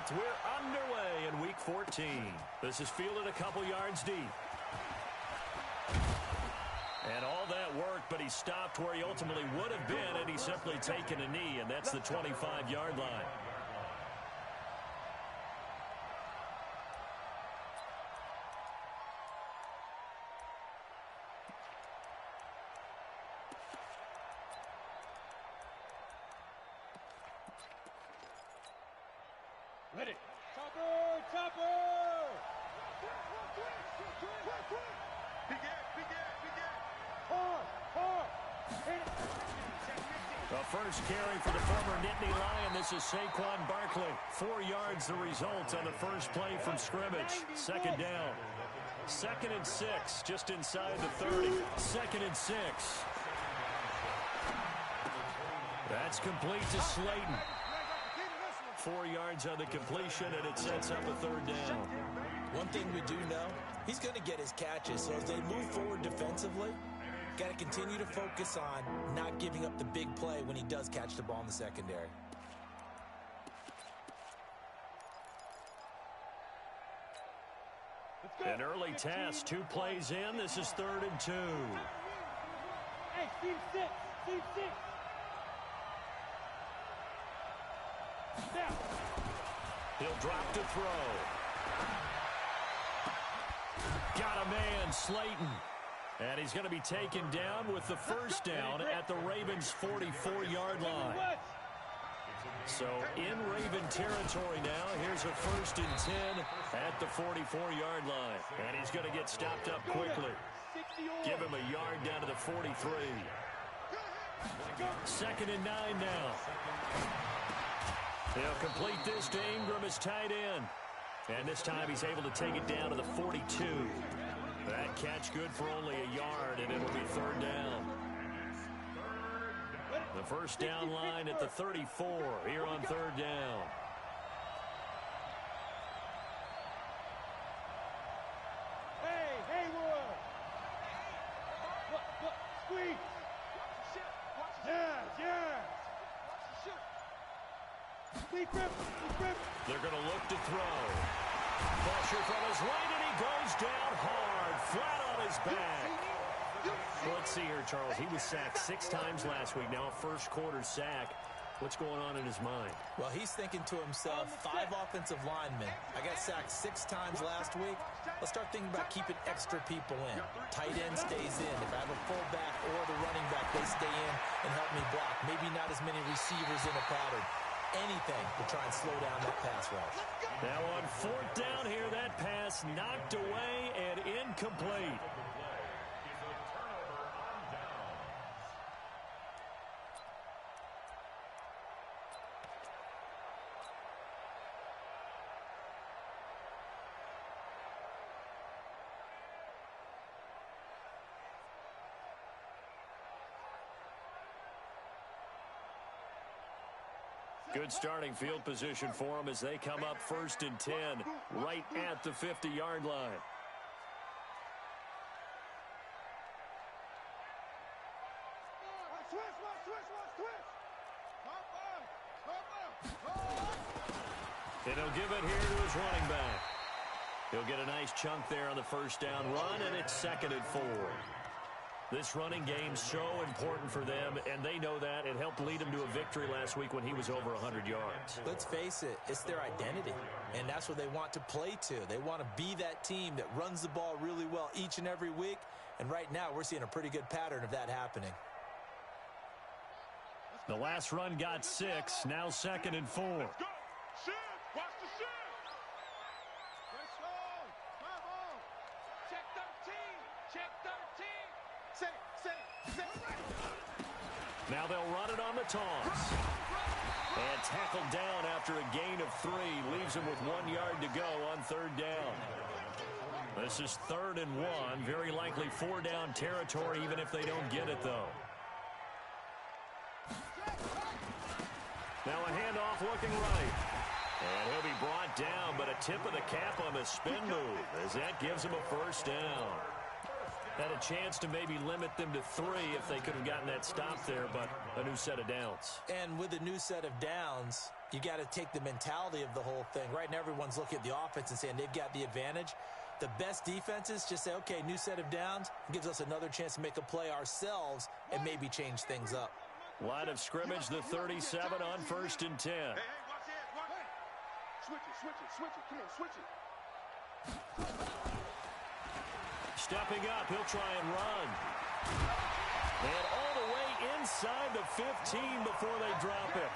set. We're underway in Week 14. This is fielded a couple yards deep. And all that work, but he stopped where he ultimately would have been, and he's simply taken a knee, and that's the 25-yard line. Ready. Chopper! Chopper! The first carry for the former Nittany Lion. This is Saquon Barkley. 4 yards the result on the first play from scrimmage. Second down. 2nd and 6, just inside the 30. 2nd and 6. That's complete to Slayton. 4 yards on the completion, and it sets up a 3rd down. One thing we do know, he's going to get his catches. So as they move forward defensively, got to continue to focus on not giving up the big play when he does catch the ball in the secondary. An early task, 2 plays in. This is 3rd and 2. Hey, Steve 6. Steve 6. Now. He'll drop to throw. Got a man, Slayton. And he's going to be taken down with the first down at the Ravens' 44-yard line. So in Raven territory now, here's a 1st and 10 at the 44-yard line. And he's going to get stopped up quickly. Give him a yard down to the 43. 2nd and 9 now. He'll complete this to Ingram as tight end. And this time he's able to take it down to the 42. That catch good for only a yard, and it'll be 3rd down. The first down line at the 34 here on 3rd down. Hey, Haywood. Squeeze. Yes. They're going to look to throw. Pressure from his right, and he goes down hard, flat on his back. Well, let's see here, Charles. He was sacked 6 times last week. Now a first-quarter sack. What's going on in his mind? Well, he's thinking to himself, 5 offensive linemen. I got sacked 6 times last week. Let's start thinking about keeping extra people in. Tight end stays in. If I have a fullback or the running back, they stay in and help me block. Maybe not as many receivers in a pattern. Anything to try and slow down that pass rush. Now on 4th down here, that pass knocked away and incomplete. Good starting field position for them as they come up 1st and 10 right at the 50-yard line. And he'll give it here to his running back. He'll get a nice chunk there on the first down run, and it's 2nd and 4. This running game's so important for them, and they know that. It helped lead them to a victory last week when he was over 100 yards. Let's face it, it's their identity, and that's what they want to play to. They want to be that team that runs the ball really well each and every week, and right now we're seeing a pretty good pattern of that happening. The last run got 6, now 2nd and 4. Watch the shit. Check 13. Check 13. Now they'll run it on the toss. And tackled down after a gain of 3. Leaves him with 1 yard to go on 3rd down. This is 3rd and 1. Very likely 4 down territory even if they don't get it, though. Now a handoff looking right. And he'll be brought down, but a tip of the cap on the spin move as that gives him a first down. Had a chance to maybe limit them to 3 if they could have gotten that stop there, but a new set of downs. And with a new set of downs, you got to take the mentality of the whole thing. Right now, everyone's looking at the offense and saying they've got the advantage. The best defenses just say, okay, new set of downs. It gives us another chance to make a play ourselves and maybe change things up. Line of scrimmage, the 37 on 1st and 10. Hey, watch this. Switch it. Come on, switch it. Stepping up, he'll try and run. And all the way inside the 15 before they drop it.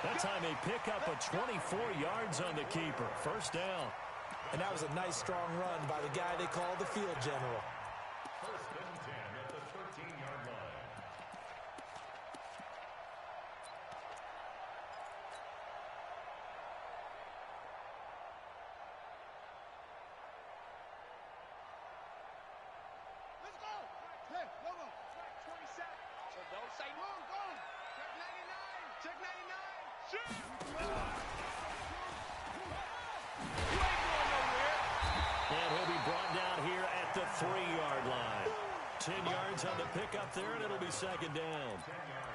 That time they pick up a 24 yards on the keeper. First down. And that was a nice, strong run by the guy they call the field general. First and 10 at the 13-yard line. Let's go. Hey, go. 27. So don't say go. Check 99. Shoot. And he'll be brought down here at the 3-yard line. 10 yards on the pickup there, and it'll be second down.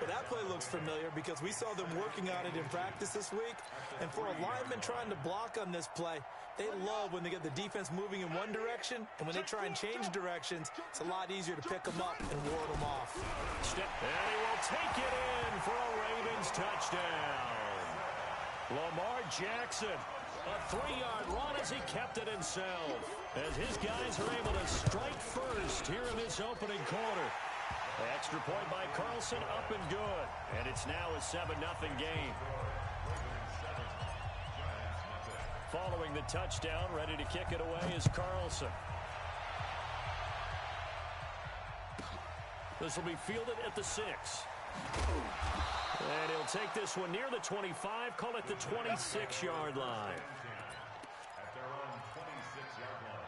But that play looks familiar because we saw them working on it in practice this week. And for a lineman trying to block on this play, they love when they get the defense moving in one direction. And when they try and change directions, it's a lot easier to pick them up and ward them off. And he will take it in for a Ravens touchdown. Lamar Jackson. A 3-yard run as he kept it himself. As his guys are able to strike first here in this opening quarter. Extra point by Carlson, up and good. And it's now a 7-0 game. Following the touchdown, ready to kick it away is Carlson. This will be fielded at the 6. And he'll take this one near the 25, call it the 26-yard line. At their own 26-yard line.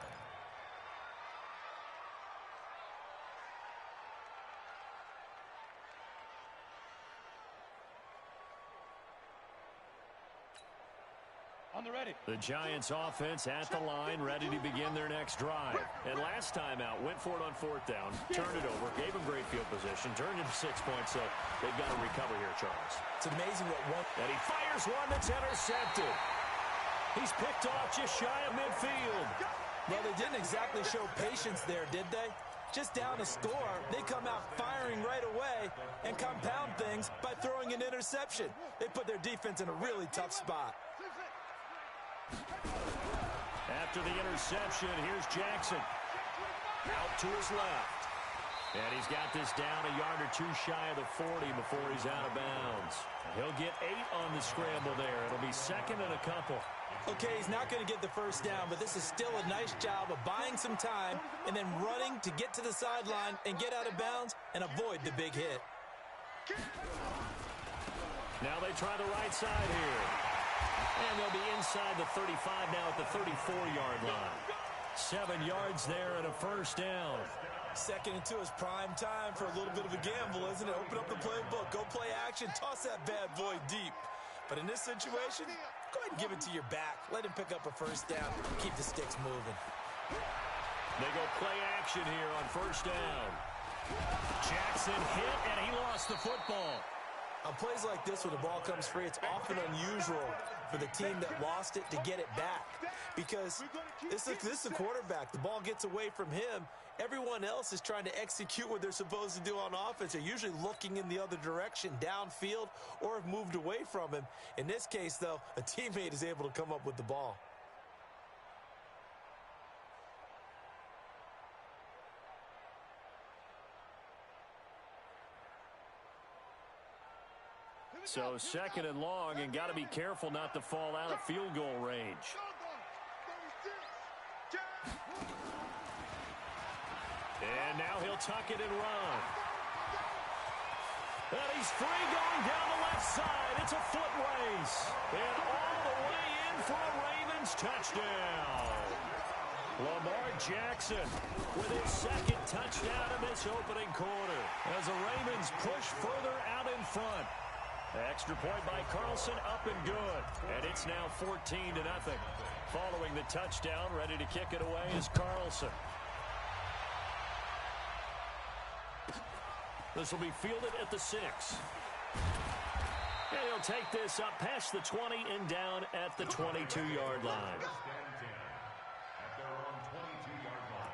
On the ready. The Giants offense at the line, ready to begin their next drive. And last time out, went for it on 4th down, turned it over, gave him great field position, turned it 6 points, so they've got to recover here, Charles. It's amazing what one... And he fires one that's intercepted. He's picked off just shy of midfield. Well, they didn't exactly show patience there, did they? Just down a score, they come out firing right away and compound things by throwing an interception. They put their defense in a really tough spot. After the interception, here's Jackson. Out to his left. And he's got this down a yard or 2 shy of the 40 before he's out of bounds. He'll get 8 on the scramble there. It'll be second and a couple. Okay, he's not going to get the first down, but this is still a nice job of buying some time and then running to get to the sideline and get out of bounds and avoid the big hit. Now they try the right side here. And they'll be inside the 35 now at the 34-yard line. 7 yards there and a first down. Second and 2 is prime time for a little bit of a gamble, isn't it? Open up the playbook, go play action, toss that bad boy deep. But in this situation, go ahead and give it to your back. Let him pick up a first down. Keep the sticks moving. They go play action here on first down. Jackson hit, and he lost the football. On plays like this, when the ball comes free, it's often unusual for the team that lost it to get it back. Because this is a quarterback. The ball gets away from him. Everyone else is trying to execute what they're supposed to do on offense. They're usually looking in the other direction, downfield, or have moved away from him. In this case, though, a teammate is able to come up with the ball. So second and long, and got to be careful not to fall out of field goal range. And now he'll tuck it and run. And he's free going down the left side. It's a foot race. And all the way in for a Ravens touchdown. Lamar Jackson with his second touchdown in this opening quarter as the Ravens push further out in front. Extra point by Carlson, up and good. And it's now 14-0. Following the touchdown, ready to kick it away is Carlson. This will be fielded at the 6. And he'll take this up past the 20 and down at the 22-yard line. First and 10 at their own 22-yard line.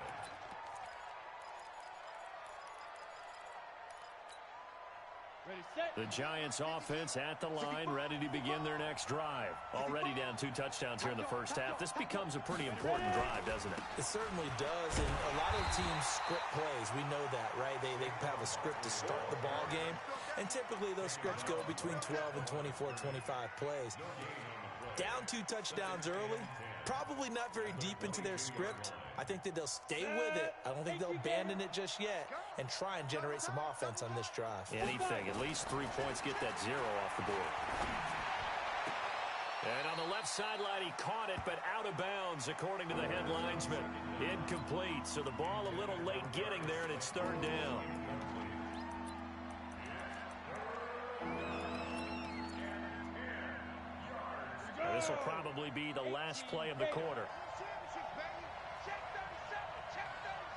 Ready, set. The Giants offense at the line, ready to begin their next drive. Already down 2 touchdowns here in the first half. This becomes a pretty important drive, doesn't it? It certainly does, and a lot of teams script plays. We know that, right? They have a script to start the ball game, and typically those scripts go between 12 and 24, 25 plays. Down 2 touchdowns early, probably not very deep into their script. I think that they'll stay with it. I don't think they'll abandon it just yet and try and generate some offense on this drive. Anything, at least 3 points, get that 0 off the board. And on the left sideline, he caught it, but out of bounds, according to the head linesman. Incomplete, so the ball a little late getting there, and it's 3rd down. This will probably be the last play of the quarter.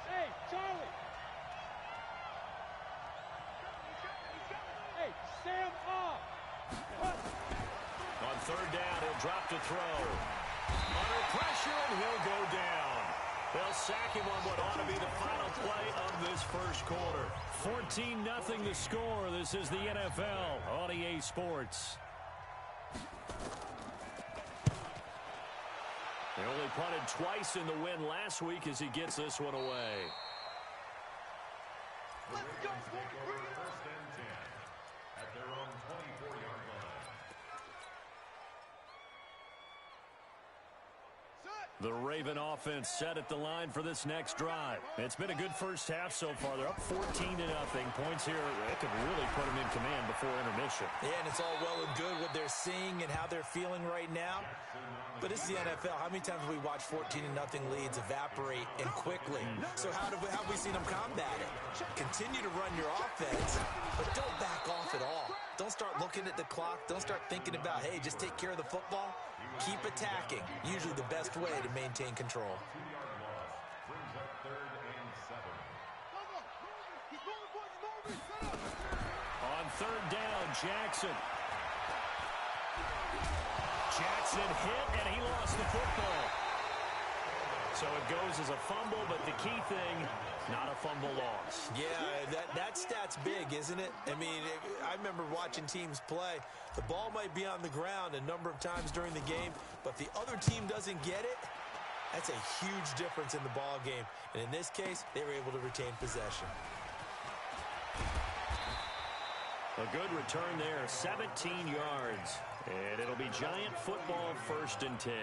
Hey, Charlie. Hey, Sam off. On 3rd down, he'll drop to throw. Under pressure, and he'll go down. They'll sack him on what ought to be the final play of this first quarter. 14-0 the score. This is the NFL on EA Sports. They only punted twice in the win last week as he gets this one away. Let's go, Take over first and 10 at their own 24-yard line. The Raven offense set at the line for this next drive. It's been a good first half so far. They're up 14-0. Points here, they could really put them in command before intermission. Yeah, and it's all well and good what they're seeing and how they're feeling right now. But it's the NFL. How many times have we watched 14-0 leads evaporate and quickly? So how have we seen them combat it? Continue to run your offense, but don't back off at all. Don't start looking at the clock. Don't start thinking about, hey, just take care of the football. Keep attacking. Usually the best way to maintain control. 2-yard loss brings up 3rd and 7. On 3rd down, Jackson. Jackson hit, and he lost the football. So it goes as a fumble, but the key thing, not a fumble loss. Yeah, that stat's big, isn't it? I mean, I remember watching teams play. The ball might be on the ground a number of times during the game, but the other team doesn't get it. That's a huge difference in the ball game. And in this case, they were able to retain possession. A good return there, 17 yards. And it'll be Giant football, 1st and 10.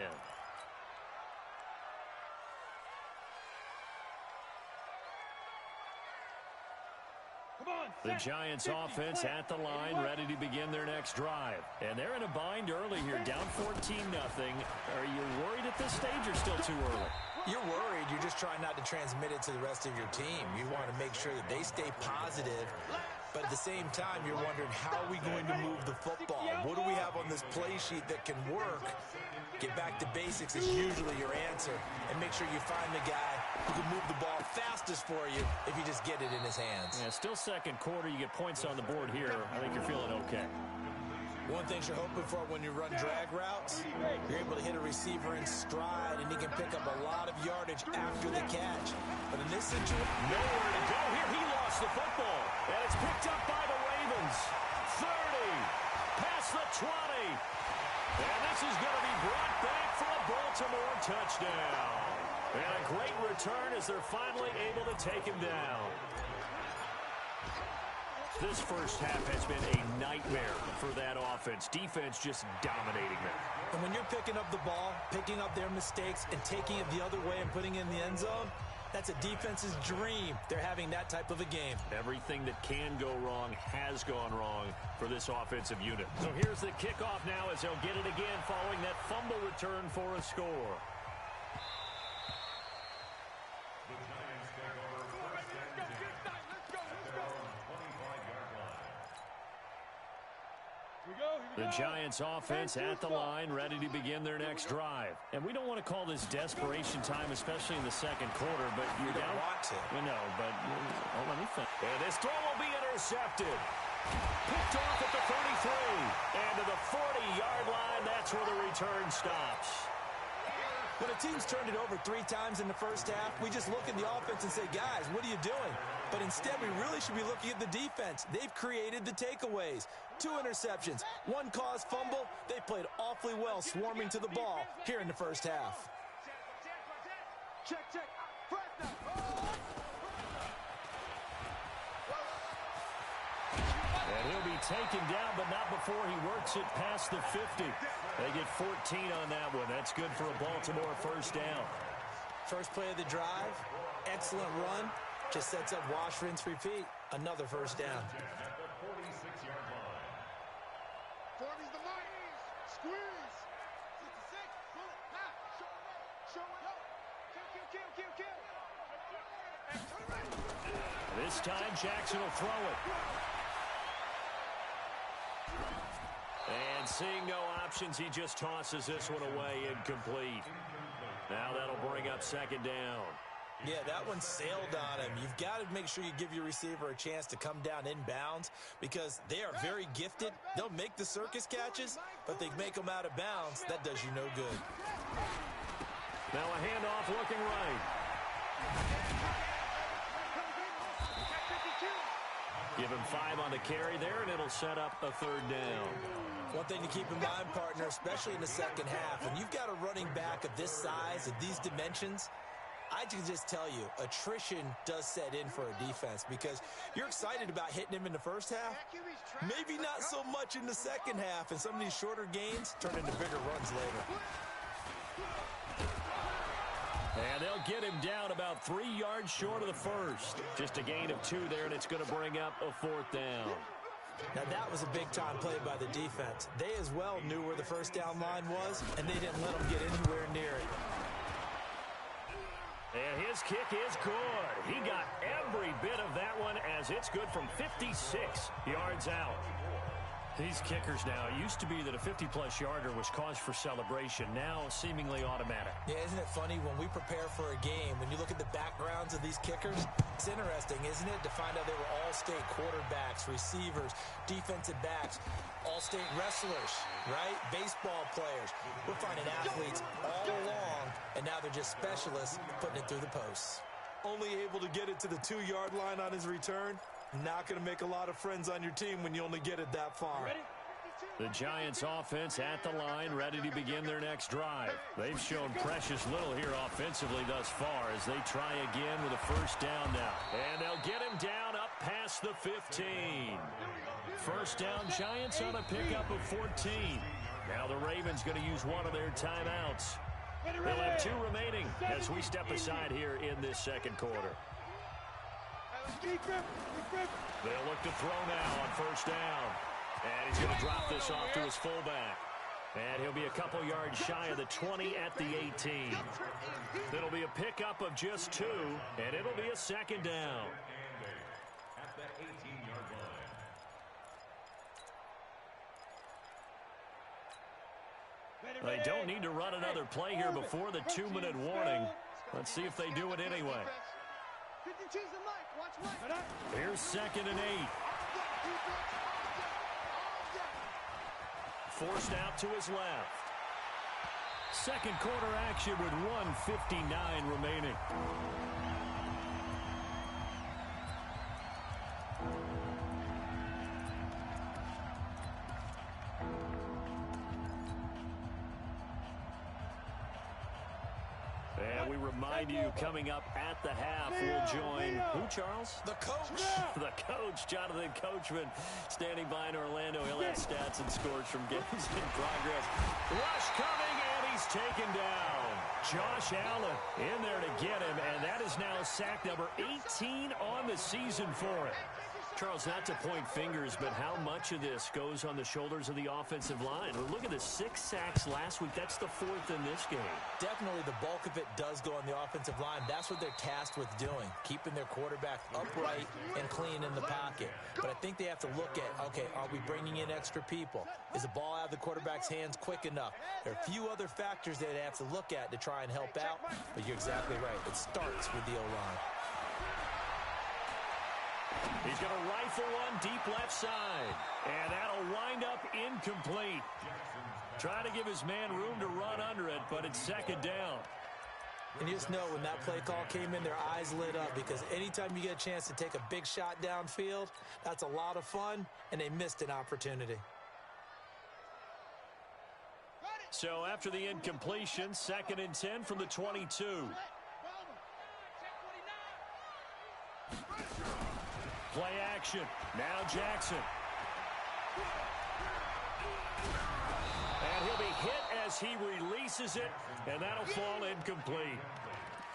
The Giants offense at the line, ready to begin their next drive. And they're in a bind early here, down 14-0. Are you worried at this stage or still too early? You're worried. You're just trying not to transmit it to the rest of your team. You want to make sure that they stay positive. But at the same time, you're wondering, how are we going to move the football? What do we have on this play sheet that can work? Get back to basics is usually your answer. And make sure you find the guy who can move the ball fastest for you if you just get it in his hands. Yeah, still 2nd quarter. You get points on the board here. I think you're feeling okay. One thing you're hoping for when you run drag routes, you're able to hit a receiver in stride, and he can pick up a lot of yardage after the catch. But in this situation, nowhere to go here. He lost the football, and it's picked up by the Ravens. 30, past the 20. And this is going to be brought back for a Baltimore touchdown. And a great return as they're finally able to take him down. This first half has been a nightmare for that offense. Defense just dominating them. And when you're picking up the ball, picking up their mistakes, and taking it the other way and putting it in the end zone, that's a defense's dream. They're having that type of a game. Everything that can go wrong has gone wrong for this offensive unit. So here's the kickoff now as they'll get it again following that fumble return for a score. The Giants take over first and 10 at their own 25-yard line. Here we go. The Giants offense at the line, ready to begin their next drive. And we don't want to call this desperation time, especially in the second quarter, but you're down. Want to. We know, but let me think. And this throw will be intercepted. Picked off at the 33. And to the 40-yard line, that's where the return stops. When a team's turned it over 3 times in the first half, we just look at the offense and say, guys, what are you doing? But instead, we really should be looking at the defense. They've created the takeaways. 2 interceptions, 1 caused fumble. They played awfully well swarming to the ball here in the first half. Check. And he'll be taken down, but not before he works it past the 50. They get 14 on that one. That's good for a Baltimore first down. First play of the drive, excellent run. Just sets up wash, rinse, repeat. Another first down. At the 46-yard line. 40's the mark. Squeeze. 66. Pull it. Pass. Show it up. Kill. This time, Jackson will throw it. And seeing no options, he just tosses this one away, incomplete. Now that'll bring up second down. Yeah, that one sailed on him. You've got to make sure you give your receiver a chance to come down inbounds because they are very gifted. They'll make the circus catches, but they make them out of bounds. That does you no good. Now a handoff looking right. Give him 5 on the carry there, and it'll set up a third down. One thing to keep in mind, partner, especially in the second half, when you've got a running back of this size, of these dimensions, I can just tell you, attrition does set in for a defense because you're excited about hitting him in the first half. Maybe not so much in the second half, and some of these shorter gains turn into bigger runs later. And they'll get him down about 3 yards short of the first. Just a gain of 2 there, and it's going to bring up a 4th down. Now, that was a big-time play by the defense. They as well knew where the first down line was, and they didn't let them get anywhere near it. And his kick is good. He got every bit of that one as it's good from 56 yards out. These kickers now, it used to be that a 50-plus yarder was cause for celebration. Now, seemingly automatic. Yeah, isn't it funny when we prepare for a game, when you look at the backgrounds of these kickers, it's interesting, isn't it, to find out they were all-state quarterbacks, receivers, defensive backs, all-state wrestlers, right? Baseball players. We're finding athletes all along, and now they're just specialists putting it through the posts. Only able to get it to the 2-yard line on his return. Not going to make a lot of friends on your team when you only get it that far. The Giants offense at the line, ready to begin their next drive. They've shown precious little here offensively thus far as they try again with a first down now. And they'll get him down up past the 15. First down, Giants on a pickup of 14. Now the Ravens going to use one of their timeouts. They'll have 2 remaining as we step aside here in this second quarter. They'll look to throw now on first down. And he's going to drop this off to his fullback. And he'll be a couple yards shy of the 20 at the 18. It'll be a pickup of just 2, and it'll be a second down. At the 18-yard line. They don't need to run another play here before the 2-minute warning. Let's see if they do it anyway. Here's 2nd and 8. Forced out to his left. Second quarter action with 1:59 remaining. And we remind you, coming up at the half, we'll join, who, Charles? The coach. The coach, Jonathan Coachman, standing by in Orlando. He'll have stats and scores from games in progress. Rush coming, and he's taken down. Josh Allen in there to get him, and that is now sack number 18 on the season for him. Charles, not to point fingers, but how much of this goes on the shoulders of the offensive line? Look at the 6 sacks last week. That's the 4th in this game. Definitely the bulk of it does go on the offensive line. That's what they're tasked with doing, keeping their quarterback upright and clean in the pocket. But I think they have to look at, okay, are we bringing in extra people? Is the ball out of the quarterback's hands quick enough? There are a few other factors that they have to look at to try and help out, but you're exactly right. It starts with the O-line. He's going to rifle one deep left side, and that'll wind up incomplete. Trying to give his man room to run under it, but it's 2nd down. And you just know when that play call came in, their eyes lit up, because anytime you get a chance to take a big shot downfield, that's a lot of fun, and they missed an opportunity. So after the incompletion, 2nd and 10 from the 22. Play action. Now Jackson. And he'll be hit as he releases it, and that'll fall incomplete.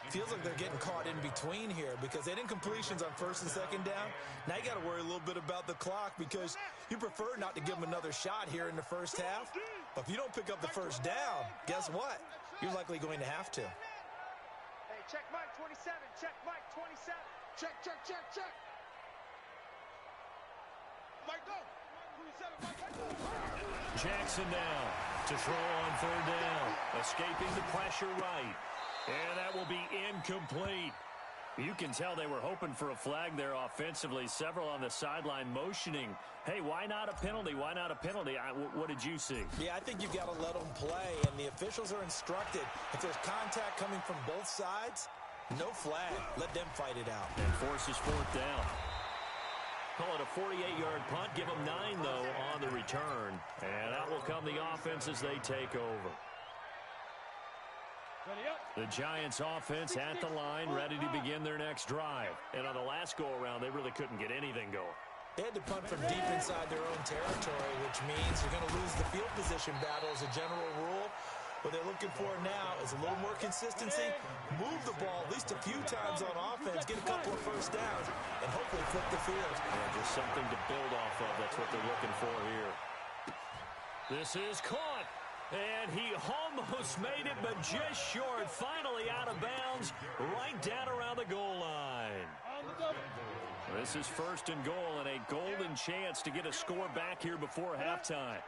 Feels like they're getting caught in between here because they had incompletions on 1st and 2nd down. Now you got to worry a little bit about the clock because you prefer not to give them another shot here in the first half. But if you don't pick up the 1st down, guess what? You're likely going to have to. Hey, check Mike 27. Check Mike 27. Check, check, check, check. Mike, go. Jackson now to throw on 3rd down. Escaping the pressure right. And that will be incomplete. You can tell they were hoping for a flag there offensively. Several on the sideline motioning. Hey, why not a penalty? Why not a penalty? What did you see? Yeah, I think you've got to let them play, and the officials are instructed. If there's contact coming from both sides, no flag. Let them fight it out. And forces 4th down. Call it a 48-yard punt. Give them 9, though, on the return. And out will come the offense as they take over. The Giants offense at the line, ready to begin their next drive. And on the last go-around, they really couldn't get anything going. They had to punt from deep inside their own territory, which means you're going to lose the field position battle as a general rule. What they're looking for now is a little more consistency, move the ball at least a few times on offense, get a couple of 1st downs, and hopefully flip the field. Yeah, just something to build off of. That's what they're looking for here. This is caught. And he almost made it, but just short. Finally out of bounds, right down around the goal line. This is 1st and goal, and a golden chance to get a score back here before halftime.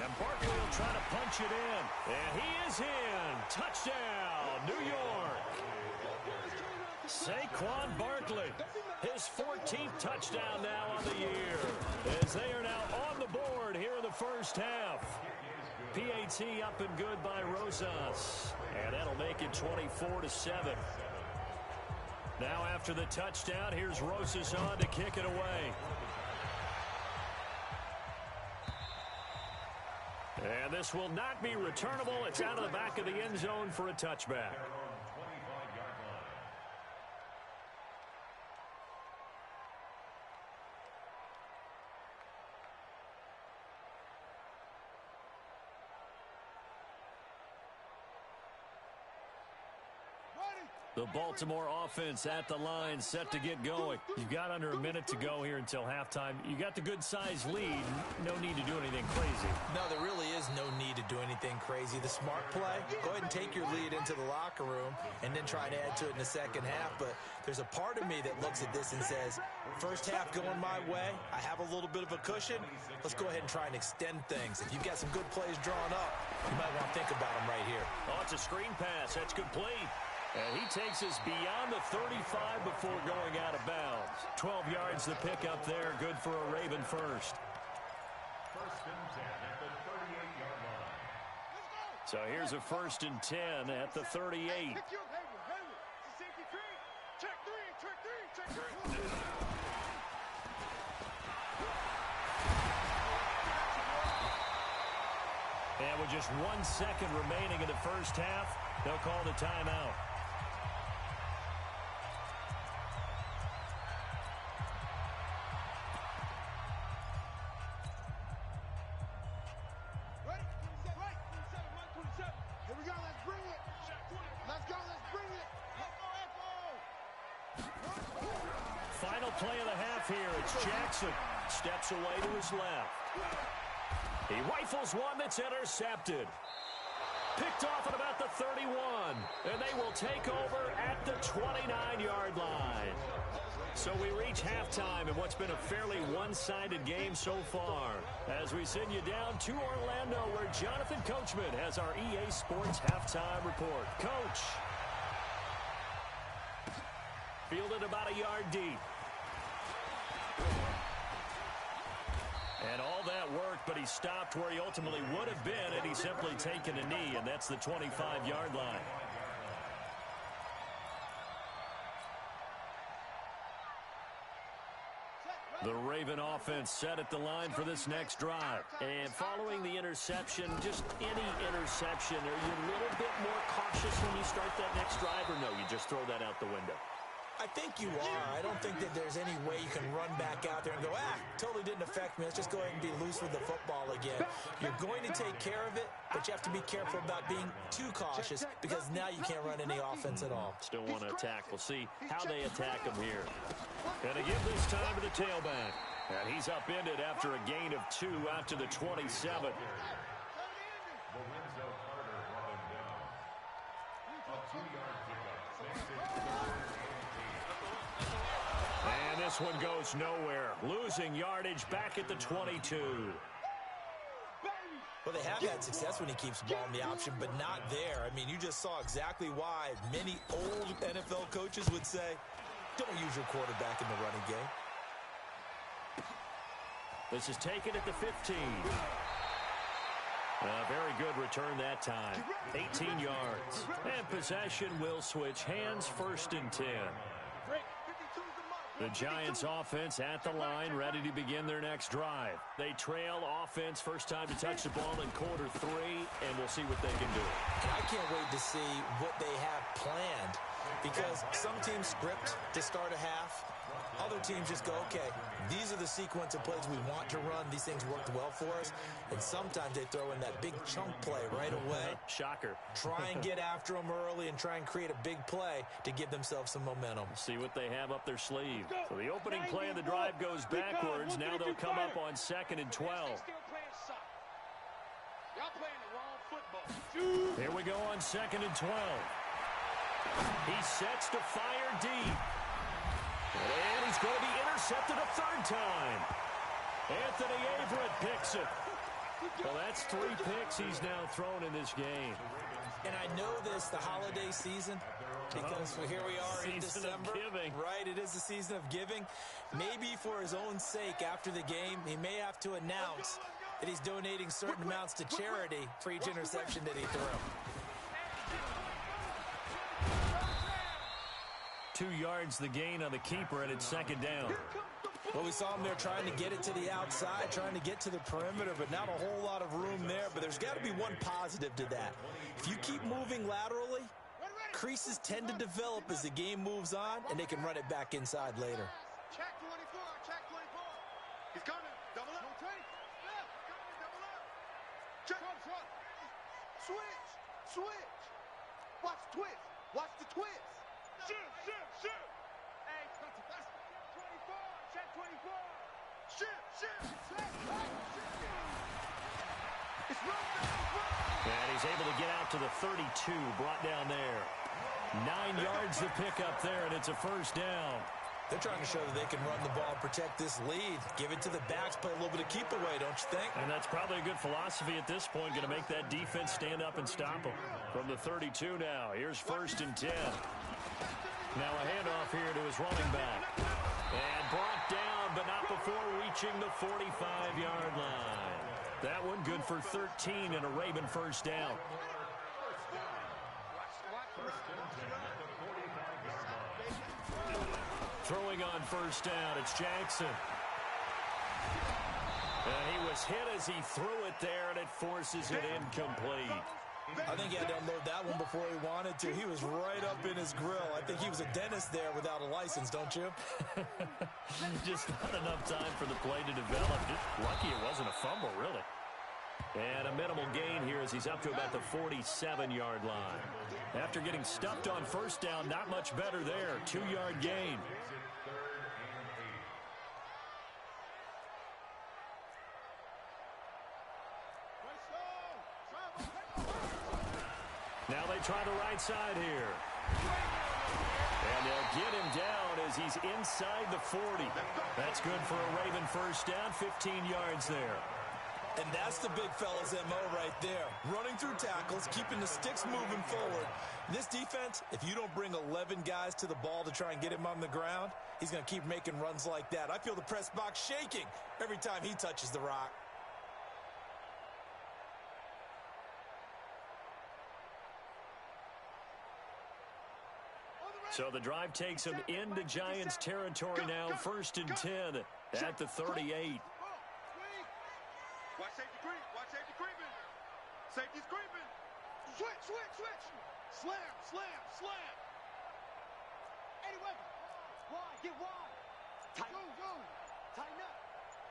And Barkley will try to punch it in. And he is in. Touchdown, New York. Saquon Barkley, his 14th touchdown now on the year, as they are now on the board here in the first half. PAT up and good by Rosas, and that'll make it 24-7. Now after the touchdown, here's Rosas on to kick it away. And this will not be returnable. It's out of the back of the end zone for a touchback. The Baltimore offense at the line, set to get going. You've got under a minute to go here until halftime. You got the good-sized lead. No need to do anything crazy. No, there really is no need to do anything crazy. The smart play, go ahead and take your lead into the locker room and then try to add to it in the second half. But there's a part of me that looks at this and says, first half going my way, I have a little bit of a cushion. Let's go ahead and try and extend things. If you've got some good plays drawn up, you might want to think about them right here. Oh, it's a screen pass. That's complete. And he takes us beyond the 35 before going out of bounds. 12 yards to pick up there. Good for a Raven first. 1st and 10 at the 38-yard line. So here's a 1st and 10 at the 38. And with just 1 second remaining in the first half, they'll call the timeout. play of the half here. It's Jackson. Steps away to his left. He rifles one that's intercepted. Picked off at about the 31. And they will take over at the 29-yard line. So we reach halftime in what's been a fairly one-sided game so far. As we send you down to Orlando, where Jonathan Coachman has our EA Sports halftime report. Coach. Fielded about a yard deep. And all that worked, but he stopped where he ultimately would have been, and he's simply taken a knee, and that's the 25-yard line. The Raven offense set at the line for this next drive. And following the interception, just any interception, are you a little bit more cautious when you start that next drive, or no, you just throw that out the window? I think you are. I don't think that there's any way you can run back out there and go, totally didn't affect me. Let's just go ahead and be loose with the football again. You're going to take care of it, but you have to be careful about being too cautious because now you can't run any offense at all. Still want to attack. We'll see how they attack him here. And to give this time to the tailback. And he's upended after a gain of 2 out to the 27. And this one goes nowhere. Losing yardage back at the 22. Well, they have had success when he keeps the ball in the option, but not there. I mean, you just saw exactly why many old NFL coaches would say, don't use your quarterback in the running game. This is taken at the 15. Very good return that time. 18 yards. And possession will switch hands, 1st and 10. The Giants offense at the line, ready to begin their next drive. They trail offense, first time to touch the ball in quarter 3, and we'll see what they can do. I can't wait to see what they have planned because some teams script to start a half. Other teams just go, okay, these are the sequence of plays we want to run. These things worked well for us. And sometimes they throw in that big chunk play right away. Shocker. Try and get after them early and try and create a big play to give themselves some momentum. See what they have up their sleeve. So the opening play of the drive goes backwards. Now they'll come up on 2nd and 12. Here we go on 2nd and 12. He sets to fire deep. And he's going to be intercepted a 3rd time. Anthony Averett picks it. Well, that's 3 picks he's now thrown in this game. And I know this, the holiday season, because here we are in December. Season of giving. Right, it is the season of giving. Maybe for his own sake after the game, he may have to announce that he's donating certain amounts to charity for each interception that he threw. 2 yards the gain on the keeper, and it's 2nd down. Well, we saw him there trying to get it to the outside, trying to get to the perimeter, but not a whole lot of room there. But there's got to be one positive to that. If you keep moving laterally, creases tend to develop as the game moves on, and they can run it back inside later. Check 24, check 24. He's coming. Double up. Double up. Check. Switch. Switch. Watch the twist. Watch the twist. Shift. Hey, that's 24. Check 24. Shift. It's run. And he's able to get out to the 32, brought down there. 9 yards to pick up there, and it's a 1st down. They're trying to show that they can run the ball, protect this lead, give it to the backs, play a little bit of keep away, don't you think? And that's probably a good philosophy at this point, going to make that defense stand up and stop them. From the 32 now, here's 1st and 10. Now a handoff here to his running back. And brought down, but not before reaching the 45-yard line. That one good for 13 and a Raven 1st down. Throwing on 1st down, it's Jackson. And he was hit as he threw it there, and it forces it incomplete. I think he had to unload that one before he wanted to. He was right up in his grill. I think he was a dentist there without a license, don't you? Just not enough time for the play to develop. Just lucky it wasn't a fumble, really. And a minimal gain here as he's up to about the 47-yard line. After getting stuffed on 1st down, not much better there. 2-yard gain. Now they try the right side here. And they'll get him down as he's inside the 40. That's good for a Raven first down, 15 yards there. And that's the big fella's MO right there. Running through tackles, keeping the sticks moving forward. This defense, if you don't bring 11 guys to the ball to try and get him on the ground, he's going to keep making runs like that. I feel the press box shaking every time he touches the rock. So the drive takes him into Giants territory now, 1st and 10 at the 38. Watch safety creep. Watch safety creeping. Safety's creeping. Switch, switch, switch. Slam, slam, slam. Eddie Weber. Wide, get wide. Tight. Go. Tighten up.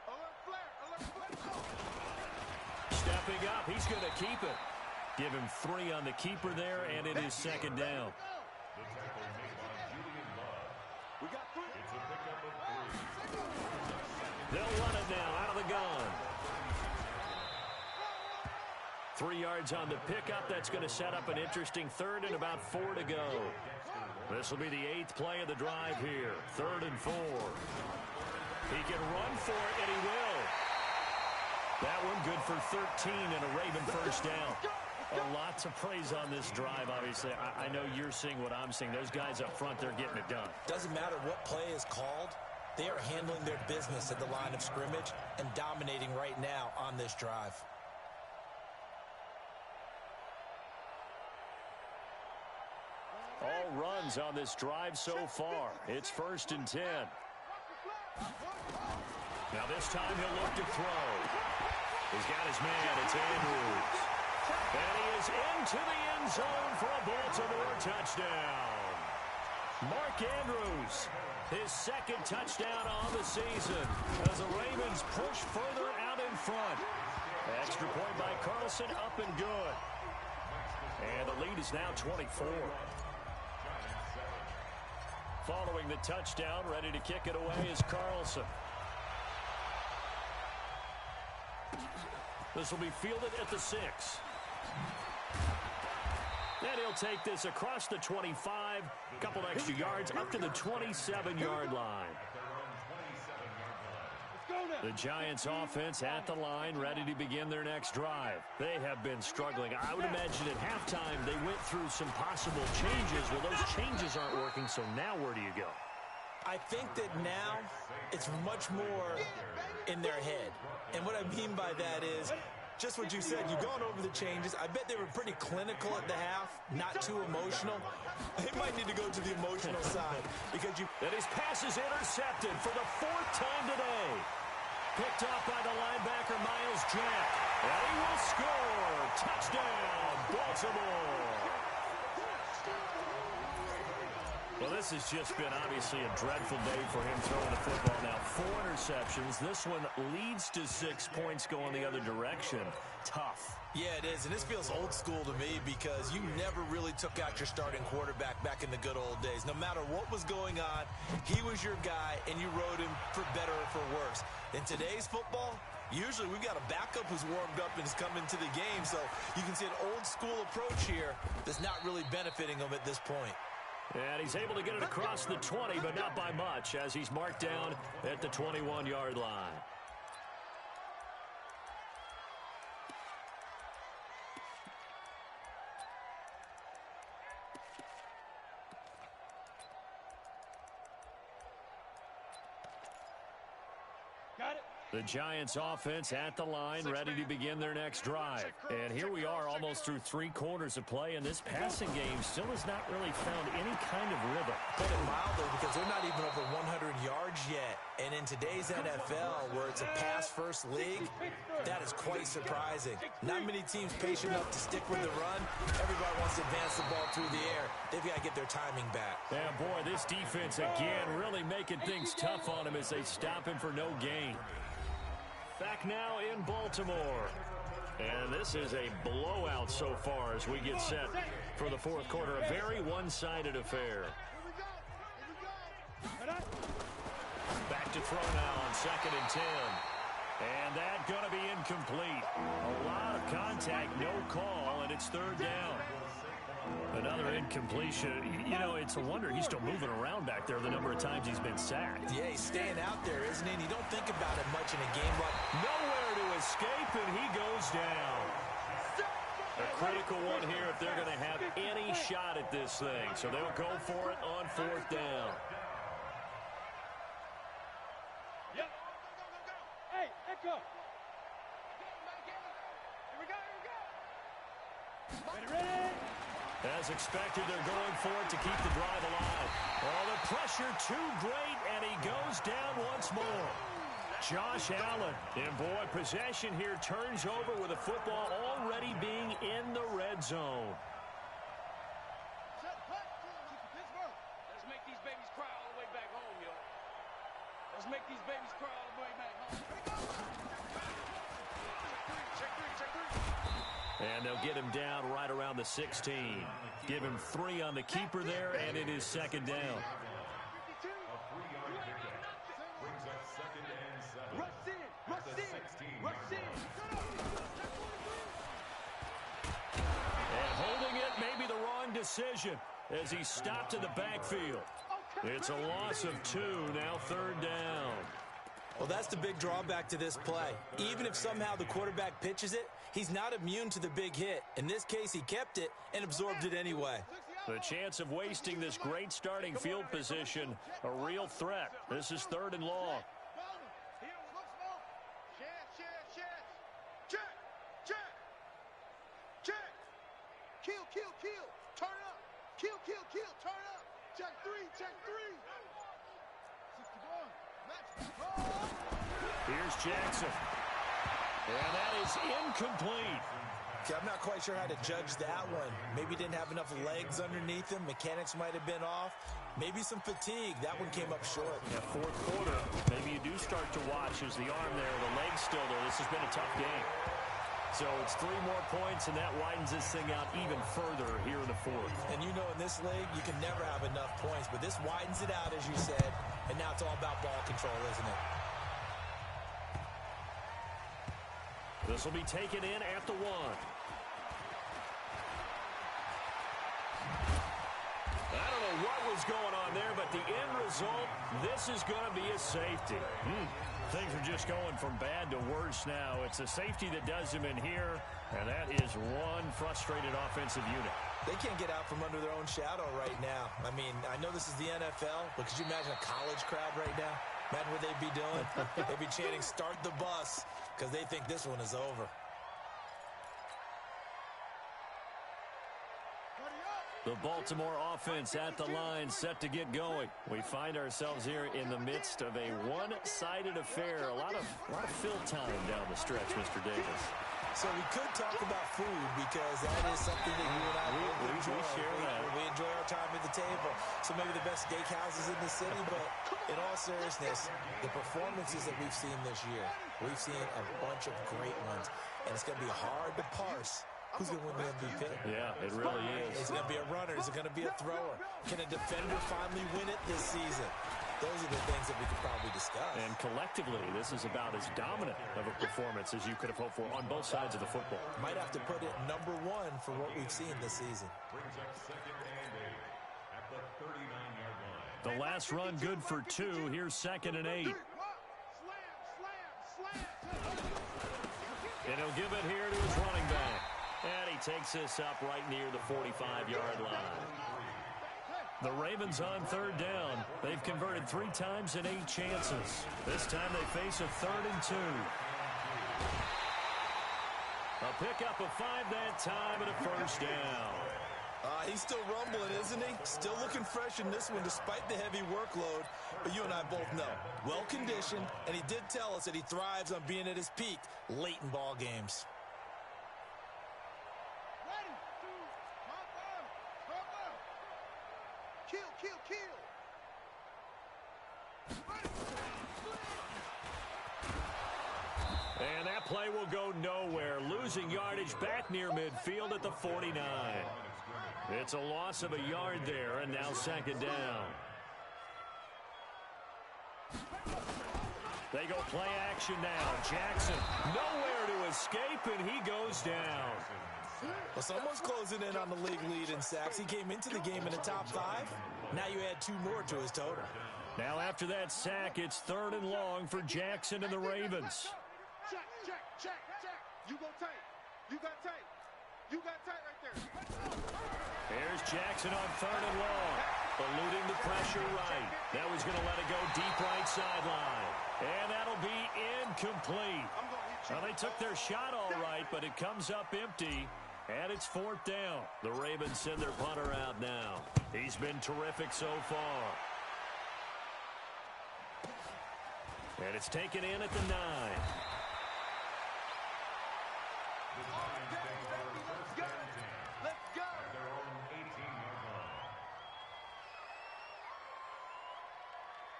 Alert flare, alert flare. Go. Stepping up, he's going to keep it. Give him 3 on the keeper there, and it is 2nd down. The tackle made by Julian Love. We got 3. It's a pickup of 3. They'll run it now out of the gun. 3 yards on the pickup. That's going to set up an interesting 3rd and about 4 to go. This will be the 8th play of the drive here. 3rd and 4. He can run for it, and he will. That one good for 13 and a Raven first down. A lot to praise on this drive, obviously. I know you're seeing what I'm seeing. Those guys up front, they're getting it done. Doesn't matter what play is called. They are handling their business at the line of scrimmage and dominating right now on this drive. All runs on this drive so far. It's 1st and 10. Now this time he'll look to throw. He's got his man. It's Andrews. And he is into the end zone for a Baltimore touchdown. Mark Andrews, his 2nd touchdown on the season as the Ravens push further out in front. Extra point by Carlson, up and good. And the lead is now 24. Following the touchdown, ready to kick it away is Carlson. This will be fielded at the 6. And he'll take this across the 25, couple extra yards up to the 27-yard line. The Giants offense at the line, ready to begin their next drive. They have been struggling. I would imagine at halftime they went through some possible changes. Well, those changes aren't working, so now where do you go? I think that now it's much more in their head. And what I mean by that is just what you said. You've gone over the changes. I bet they were pretty clinical at the half, not too emotional. They might need to go to the emotional side because you... And his pass is intercepted for the 4th time today. Picked off by the linebacker, Miles Jack. And he will score. Touchdown, Baltimore. Well, this has just been obviously a dreadful day for him throwing the football now. 4 interceptions. This one leads to 6 points going the other direction. Tough. Yeah, it is, and this feels old school to me because you never really took out your starting quarterback back in the good old days. No matter what was going on, he was your guy, and you rode him for better or for worse. In today's football, usually we've got a backup who's warmed up and has come into the game, so you can see an old school approach here that's not really benefiting him at this point. And he's able to get it across the 20, but not by much, as he's marked down at the 21-yard line. Got it. The Giants offense at the line, ready to begin their next drive. And here we are almost through 3 quarters of play, and this passing game still has not really found any kind of rhythm. Put it mildly, because they're not even over 100 yards yet. And in today's NFL, where it's a pass-first league, that is quite surprising. Not many teams patient enough to stick with the run. Everybody wants to advance the ball through the air. They've got to get their timing back. Yeah, boy, this defense again really making things tough on him as they stop him for no gain. Back now in Baltimore. And this is a blowout so far as we get set for the 4th quarter. A very one-sided affair. Back to throw now on 2nd and 10. And that's going to be incomplete. A lot of contact, no call, and it's 3rd down. Another incompletion. You know, it's a wonder he's still moving around back there the number of times he's been sacked. Yeah, he's staying out there, isn't he? And you don't think about it much in a game like... Nowhere to escape, and he goes down. A critical one here if they're going to have any shot at this thing. So they'll go for it on 4th down. Yep. Go. Hey, Echo. Here we go. Ready. As expected, they're going for it to keep the drive alive. Oh, the pressure too great, and he goes down once more. Josh Allen, and boy, possession here turns over with the football already being in the red zone. Let's make these babies cry all the way back home, yo. Let's make these babies cry all the way back home. Check three. And they'll get him down right around the 16. Give him 3 on the keeper there, and it is 2nd down. And holding it may be the wrong decision as he stopped in the backfield. It's a loss of 2, now 3rd down. Well, that's the big drawback to this play. Even if somehow the quarterback pitches it, he's not immune to the big hit. In this case, he kept it and absorbed it anyway. The chance of wasting this great starting field position, a real threat. This is 3rd and long. Kill. Turn up. Kill. Turn up. Check 3. 61. Here's Jackson. And that is incomplete. Okay, I'm not quite sure how to judge that one. Maybe didn't have enough legs underneath him. Mechanics might have been off. Maybe some fatigue. That one came up short. Yeah, 4th quarter. Maybe you do start to watch as the arm there, the leg's still there. This has been a tough game. So it's 3 more points, and that widens this thing out even further here in the 4th. And you know in this league, you can never have enough points. But this widens it out, as you said. And now it's all about ball control, isn't it? This will be taken in at the 1. I don't know what was going on there, but the end result, this is going to be a safety. Things are just going from bad to worse now. It's a safety that does him in here, and that is one frustrated offensive unit. They can't get out from under their own shadow right now. I mean, I know this is the NFL, but could you imagine a college crowd right now? Imagine what they'd be doing. They'd be chanting, "Start the bus," because they think this one is over. The Baltimore offense at the line, set to get going. We find ourselves here in the midst of a one-sided affair. A lot of fill time down the stretch, Mr. Davis. So we could talk about food because that is something that you and I we share that. We enjoy our time at the table. So maybe the best steakhouses in the city, but in all seriousness, the performances that we've seen this year, we've seen a bunch of great ones, and it's going to be hard to parse who's going to win the MVP. Yeah, it really is. Is it going to be a runner? Is it going to be a thrower? Can a defender finally win it this season? Those are the things that we could probably discuss. And collectively, this is about as dominant of a performance as you could have hoped for on both sides of the football. Might have to put it number 1 for what we've seen this season. Brings up 2nd and 8 at the 39-yard line. The last run good for 2. Here's 2nd and 8. And he'll give it here to his running back. And he takes this up right near the 45-yard line. The Ravens on 3rd down. They've converted 3 times in 8 chances. This time they face a 3rd and 2. A pickup of 5 that time and a 1st down. He's still rumbling, isn't he? Still looking fresh in this one despite the heavy workload. But you and I both know, well-conditioned, and he did tell us that he thrives on being at his peak late in ball games. Kill. And that play will go nowhere. Losing yardage back near midfield at the 49. It's a loss of a yard there, and now 2nd down. They go play action now. Jackson nowhere to escape, and he goes down. Well, someone's closing in on the league lead in sacks. He came into the game in the top 5. Now you add 2 more to his total. Now after that sack, it's 3rd and long for Jackson and the Ravens. Check. You go tight. You got tight. You got tight right there. Here's Jackson on 3rd and long. Eluding the pressure right. Now he's going to let it go deep right sideline. And that'll be incomplete. Well, they took their shot all right, but it comes up empty. And it's 4th down. The Ravens send their punter out now. He's been terrific so far. And it's taken in at the 9. Let's go. Their own 18-yard line.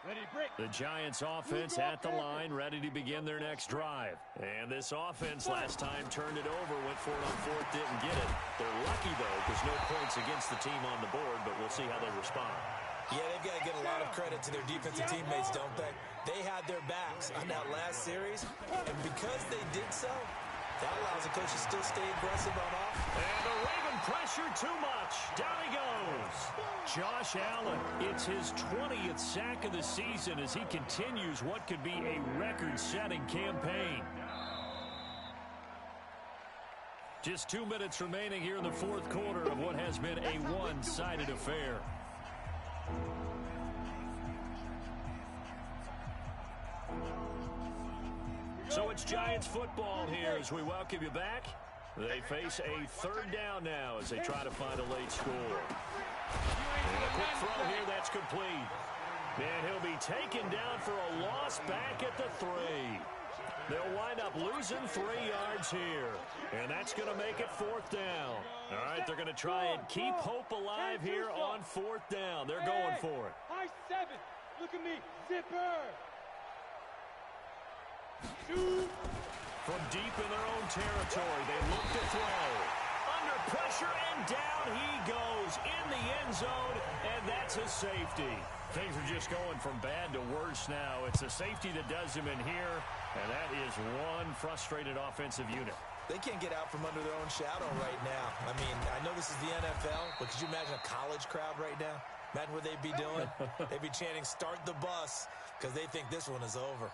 Ready, break. The Giants offense at the line, ready to begin their next drive. And this offense last time turned it over, went for it on 4th, didn't get it. They're lucky, though, because no points against the team on the board, but we'll see how they respond. Yeah, they've got to give a lot of credit to their defensive teammates, don't they? They had their backs on that last series, and because they did so, that allows the coach to still stay aggressive on offense. And the Raven pressure too much. Down he goes. Josh Allen, it's his 20th sack of the season as he continues what could be a record-setting campaign. Just 2 minutes remaining here in the 4th quarter of what has been a one-sided affair. So it's Giants football here as we welcome you back. They face a 3rd down now as they try to find a late score. And a quick throw here, that's complete. And he'll be taken down for a loss back at the 3. They'll wind up losing 3 yards here. And that's going to make it 4th down. All right, they're going to try and keep hope alive here on 4th down. They're going for it. High 7. Look at me. Zipper. Shoot. From deep in their own territory, they look to throw. Under pressure, and down he goes in the end zone, and that's a safety. Things are just going from bad to worse now. It's a safety that does him in here, and that is one frustrated offensive unit. They can't get out from under their own shadow right now. I mean, I know this is the NFL, but could you imagine a college crowd right now? Imagine what they'd be doing. They'd be chanting, "Start the bus," because they think this one is over.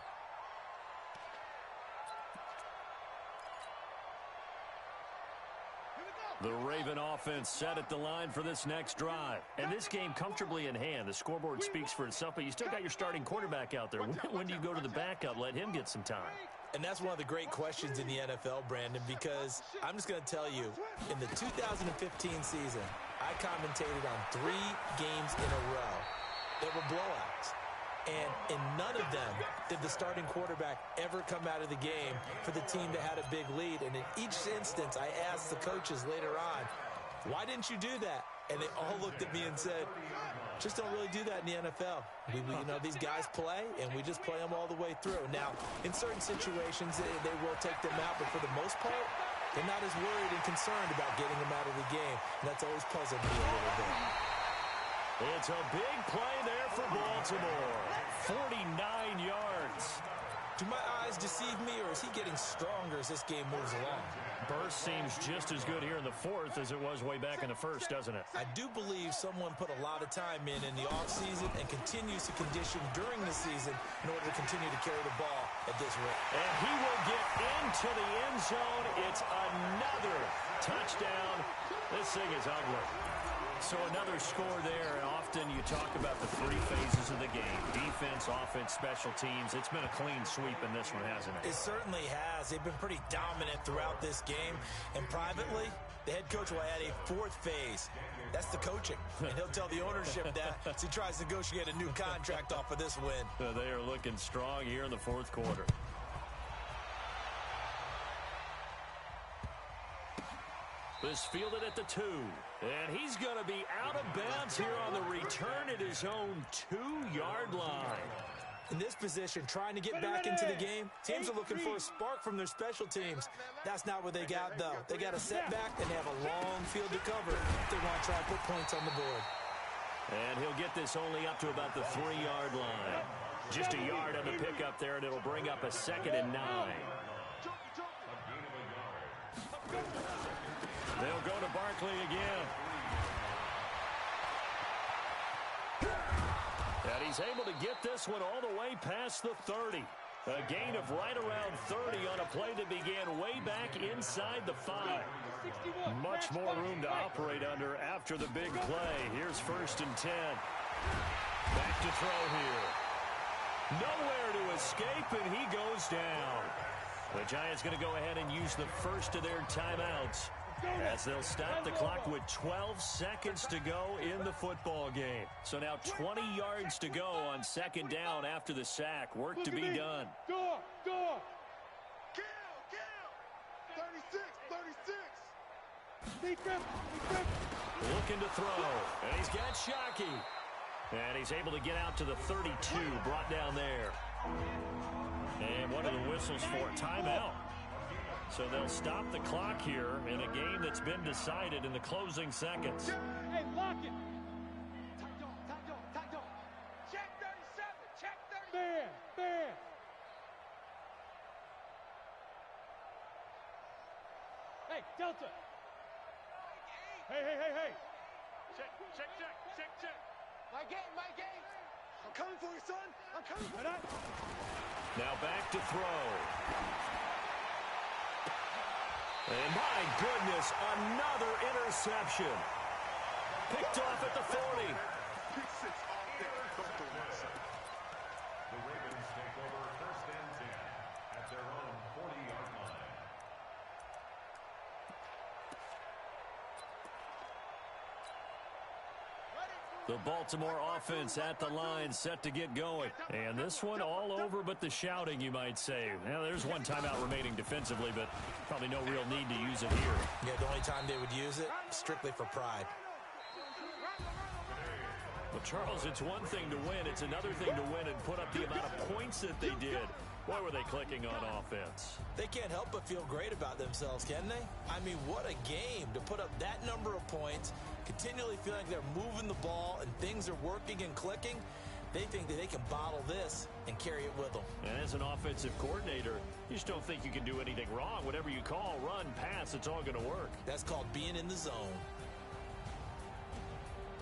The Raven offense set at the line for this next drive. And this game comfortably in hand. The scoreboard speaks for itself, but you still got your starting quarterback out there. When do you go to the backup, let him get some time? And that's one of the great questions in the NFL, Brandon, because I'm just going to tell you, in the 2015 season, I commentated on 3 games in a row that were blowouts. And in none of them did the starting quarterback ever come out of the game for the team that had a big lead. And in each instance, I asked the coaches later on, why didn't you do that? And they all looked at me and said, just don't really do that in the NFL. You know, these guys play, and we just play them all the way through. Now, in certain situations, they will take them out, but for the most part, they're not as worried and concerned about getting them out of the game. And that's always puzzled me a little bit. It's a big play there for Baltimore. 49 yards. Do my eyes deceive me, or is he getting stronger as this game moves along? Burst seems just as good here in the 4th as it was way back in the 1st, doesn't it? I do believe someone put a lot of time in the offseason and continues to condition during the season in order to continue to carry the ball at this rate. And he will get into the end zone. It's another touchdown. This thing is ugly. So another score there, and often you talk about the 3 phases of the game. Defense, offense, special teams. It's been a clean sweep in this one, hasn't it? It certainly has. They've been pretty dominant throughout this game. And privately, the head coach will add a 4th phase. That's the coaching. And he'll tell the ownership that as he tries to negotiate a new contract off of this win. They are looking strong here in the 4th quarter. This fielded at the 2. And he's going to be out of bounds here on the return at his own 2-yard line. In this position, trying to get back into the game, teams are looking for a spark from their special teams. That's not what they got, though. They got a setback, and they have a long field to cover if they want to try to put points on the board. And he'll get this only up to about the 3-yard line. Just a yard on the pickup there, and it'll bring up a 2nd and 9. They'll go to Barkley again. And he's able to get this one all the way past the 30. A gain of right around 30 on a play that began way back inside the 5. Much more room to operate under after the big play. Here's 1st and 10. Back to throw here. Nowhere to escape, and he goes down. The Giants going to go ahead and use the first of their timeouts as they'll stop the clock with 12 seconds to go in the football game. So now 20 yards to go on 2nd down after the sack. Work to be done. Kill! 36! Defense! Looking to throw, and he's got Shockey. And he's able to get out to the 32, brought down there. And one of the whistles for timeout. So they'll stop the clock here in a game that's been decided in the closing seconds. Hey, lock it! Check 37! Check 37! Man! Hey, Delta! Hey! Check! My game! I'm coming for you, son! I'm coming for you! Now back to throw. And my goodness, another interception. Picked off at the 40. Pick 6 off there. The Ravens take over 1st and 10 at their own 40-yard line. The Baltimore offense at the line, set to get going. And this one all over but the shouting, you might say. Now, there's one timeout remaining defensively, but probably no real need to use it here. Yeah, the only time they would use it, strictly for pride. Well, Charles, it's one thing to win. It's another thing to win and put up the amount of points that they did. Boy, were they clicking on offense. They can't help but feel great about themselves, can they? I mean, what a game to put up that number of points, continually feeling like they're moving the ball and things are working and clicking. They think that they can bottle this and carry it with them. And as an offensive coordinator, you just don't think you can do anything wrong. Whatever you call, run, pass, it's all going to work. That's called being in the zone.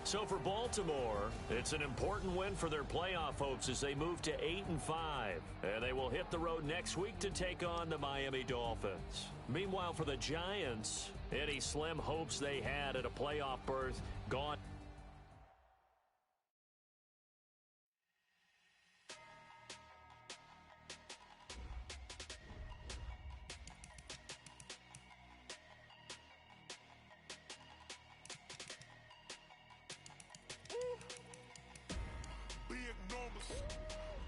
So for Baltimore, it's an important win for their playoff hopes as they move to 8-5. And they will hit the road next week to take on the Miami Dolphins. Meanwhile, for the Giants, any slim hopes they had at a playoff berth gone.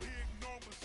Big numbers.